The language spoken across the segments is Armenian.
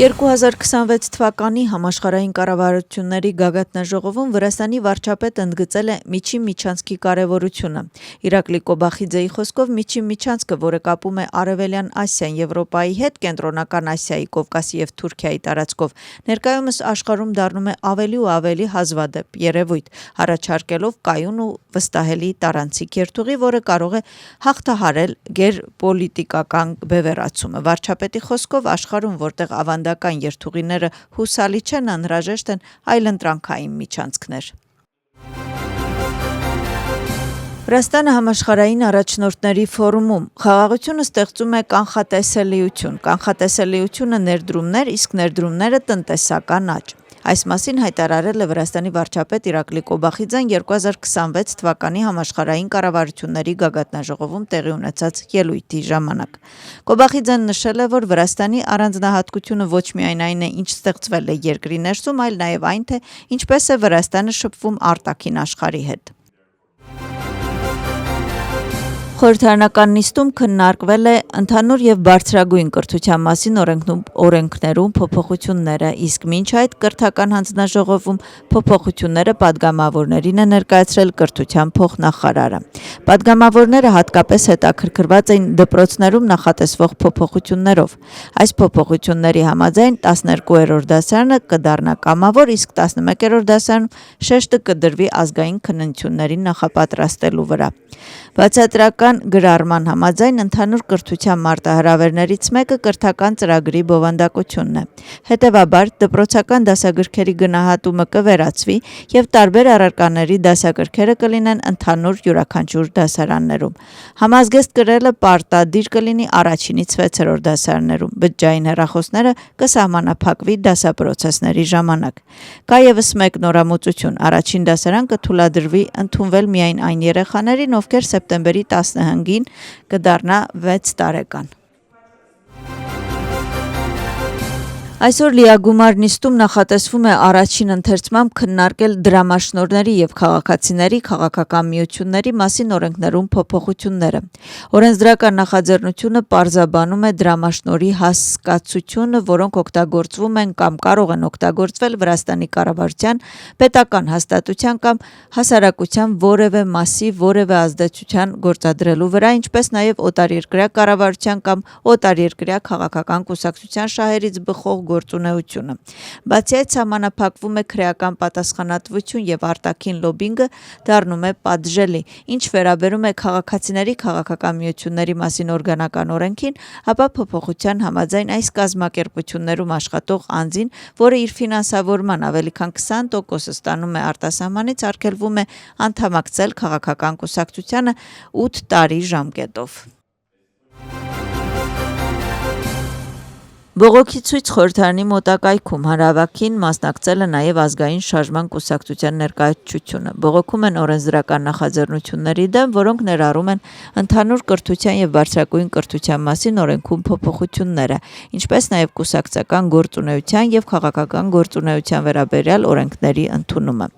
2026 թվականի համաշխարհային կառավարությունների գագաթնաժողովում Վրաստանի վարչապետը ընդգծել է միջին միջանցքի կարևորությունը։ Իրակլի Կոբախիձեի խոսքով միջին միջանցքը, որը կապում է Արևելյան Ասիան Եվրոպայի հետ, Կենտրոնական Ասիայի, Կովկասի և Թուրքիայի տարածքով, ներկայումս աշխարհում դառնում է ավելի ու ավելի հազվադեպ երևույթ, առաջարկելով կայուն ու վստահելի տարանցիկ երթուղի, որը կարող է հաղթահարել գերպոլիտիկական բևեռացումը։ Վարչապետի խոսքով աշխարհում, որտեղ ավանդական երթուղիները հուսալի չեն, անհրաժեշտ են այլընտրանքային միջանցքներ։ Վրաստանը համաշխարհային առաջնորդների ֆորումում խաղաղությունը ստեղծում է կանխատեսելիություն, կանխատեսելիությունը ներդրումներ, իսկ ներդրումները տնտեսական աճ։ Այս մասին հայտարարել է Վրաստանի վարչապետ Իրակլի Կոբախիձեն 2026 թվականի համաշխարհային կառավարությունների գագաթնաժողովում տեղի ունեցած ելույթի ժամանակ։ Կոբախիձեն նշել է, որ Վրաստանի առանձնահատկությունը ոչ միայն այն է, ինչ ստեղծվել է երկրի ներսում, այլ նաև այն, թե ինչպես է Վրաստանը շփվում արտաքին աշխարհի հետ։ Խորհրդարանական նիստում քննարկվել է ընդհանուր և բարձրագույն կրթության մասին օրենքներում փոփոխությունները, իսկ մինչ այդ կրթական հանձնաժողովում փոփոխությունները պատգամավորներին է ներկայացրել կրթության փոխնախարարը։ Պատգամավորները հատկապես հետաքրքրված էին դպրոցներում նախատեսվող փոփոխություններով։ Այս փոփոխությունների համաձայն 12-րդ դասարանը կդառնա կամավոր, իսկ 11-րդ դասարանում շեշտը կդրվի ազգային քննություններին նախապատրաստելու վրա։ Բացատրական գրառման համաձայն ընդհանուր կրթության մարտահրավերներից մեկը կրթական ծրագրի բովանդակությունն է։ Հետևաբար, դպրոցական դասագրքերի գնահատումը կվերացվի և տարբեր առարկաների դասագրքերը կլինեն ընդհանուր յուրաքանչյուր դասարաններում։ Համազգեստ կրելը պարտադիր կլինի առաջինից 6-րդ դասարաններում, բջջային հեռախոսները կսահմանափակվի դասապրոցեսների ժամանակ։ Կա ևս մեկ նորամուծություն՝ առաջին դասարան կթույլատրվի ընդունվել միայն այն երեխաներին, ովքեր սեպտեմբերի 15-ին կդառնա 6 տարեկան։ Այսօր լիագումար նիստում նախատեսվում է առաջին ընթերցմամբ քննարկել դրամաշնորհների և քաղաքացիների քաղաքական միությունների մասին օրենքներում փոփոխությունները։ Օրենսդրական նախաձեռնությունը պարզաբանում է դրամաշնորհի հասկացությունը, որոնք օգտագործվում են կամ կարող են օգտագործվել Վրաստանի կառավարության, պետական հաստատության կամ հասարակության որևէ մասի որևէ ազդեցության գործադրելու վրա, ինչպես նաև օտարերկրյա կառավարության կամ օտարերկրյա քաղաքական կուսակցության շահերից բխող գործունեությունը։ Բացի այդ, սահմանափակվում է քրեական պատասխանատվություն և արտաքին լոբինգը դառնում է պատժելի։ Ինչ վերաբերում է քաղաքացիների քաղաքական միությունների մասին օրգանական օրենքին, ապա փոփոխության համաձայն այս կազմակերպություններում աշխատող անձին, որը իր ֆինանսավորման ավելի քան 20% ստանում է արտասահմանից, արգելվում է անդամակցել քաղաքական կուսակցությանը 8 տարի ժամկետով։ Բողոքի ցույց խորհրդարանի մոտակայքում հանրահավաքին մասնակցել է նաև ազգային շարժման կուսակցության ներկայացությունը։ Բողոքում են օրենսդրական նախաձեռնությունների դեմ, որոնք ներառում են ընդհանուր կրթության և բարձրագույն կրթության մասին օրենքում փոփոխությունները, ինչպես նաև կուսակցական գործունեության և քաղաքական գործունեության վերաբերյալ օրենքների ընդունումը։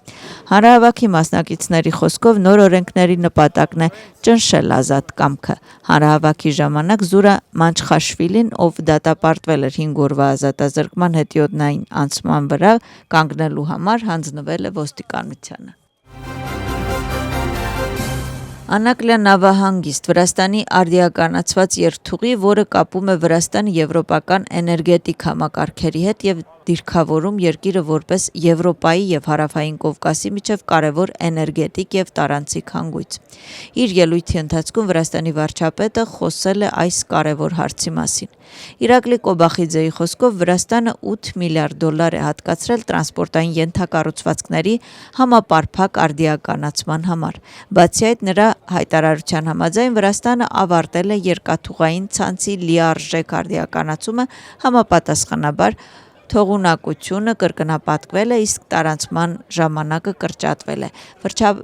Հանրահավաքի մասնակիցների խոսքով նոր օրենքների նպատակն է ճնշել ազատ կամքը։ Հանրահավաքի ժամանակ Զուրա Մանչխաշվիլին, ով դատապարտվել էր 5 օրվա ազատազրկման հետիոտնային անցման վրա կանգնելու համար, հանձնվել է ոստիկանությանը։ Անակլիա նավահանգիստ Վրաստանի արդիականացված երթուղի, որը կապում է Վրաստանը եվրոպական էներգետիկ համակարգերի հետ և դիրքավորում երկիրը որպես Եվրոպայի և Հարավային Կովկասի միջև կարևոր էներգետիկ և տարանցիկ հանգույց։ Իր ելույթի ընթացքում Վրաստանի վարչապետը խոսել է այս կարևոր հարցի մասին։ Իրակլի Կոբախիձեի խոսքով Վրաստանը $8 միլիարդ է հատկացրել տրանսպորտային ենթակառուցվածքների համապարփակ արդիականացման համար։ Բացի այդ, նրա հայտարարության համաձայն Վրաստանը ավարտել է երկաթուղային ցանցի լիարժեք արդիականացումը, համապատասխանաբար թողունակությունը կրկնապատկվել է, իսկ տարանցման ժամանակը կրճատվել է։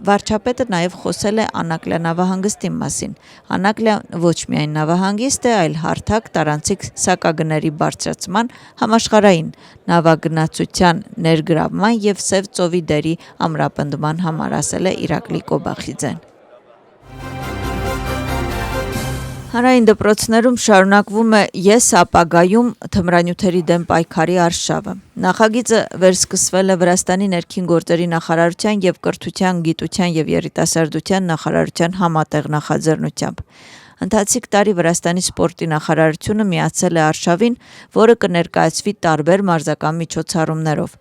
Վարչապետը նաև խոսել է Անակլիա նավահանգստի մասին։ Անակլիան ոչ միայն նավահանգիստ է, այլ հարթակ տարանցիկ սակագների բարձրացման, համաշխարհային նավագնացության ներգրավման և Սև ծովի դերի ամրապնդման համար, ասել է Իրակլի Կոբախիձեն։ Հանրային դպրոցներում շարունակվում է «Ես ապագայում» թմրանյութերի դեմ պայքարի արշավը։ Նախագիծը վերսկսվել է Վրաստանի ներքին գործերի նախարարության և կրթության, գիտության և երիտասարդության նախարարության համատեղ նախաձեռնությամբ։ Ընթացիկ տարի Վրաստանի սպորտի նախարարությունը միացել է արշավին, որը կներկայացվի տարբեր մարզական միջոցառումներով։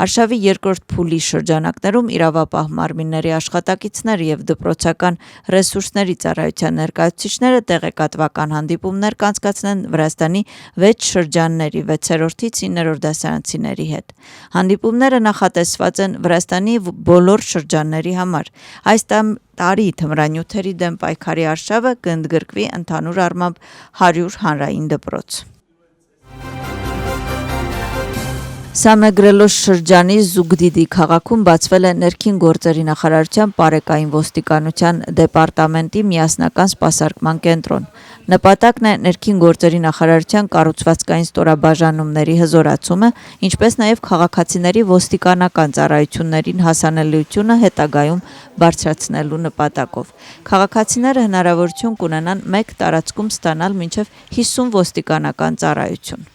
Արշավի երկրորդ փուլի շրջանակներում իրավապահ մարմինների աշխատակիցները և դպրոցական ռեսուրսների ծառայության ներկայացուցիչները տեղեկատվական հանդիպումներ կանցկացնեն Վրաստանի 6 շրջանների 6-րդից 9-րդ դասարանցիների հետ։ Հանդիպումները նախատեսված են Վրաստանի բոլոր շրջանների համար։ Այս տարի թմրանյութերի դեմ պայքարի արշավը կընդգրկվի ընդհանուր առմամբ 100 հանրային դպրոց։ Սամեգրելոս շրջանի Զուգդիդի քաղաքում բացվել է ներքին գործերի նախարարության պարեկային ոստիկանության դեպարտամենտի միասնական սպասարկման կենտրոն։ Նպատակն է ներքին գործերի նախարարության կառուցվածքային ստորաբաժանումների հզորացումը, ինչպես նաև քաղաքացիների ոստիկանական ծառայություններին հասանելիությունը հետագայում բարձրացնելու նպատակով։ Քաղաքացիները հնարավորություն կունենան մեկ տարածքում ստանալ մինչև 50 ոստիկանական ծառայություն։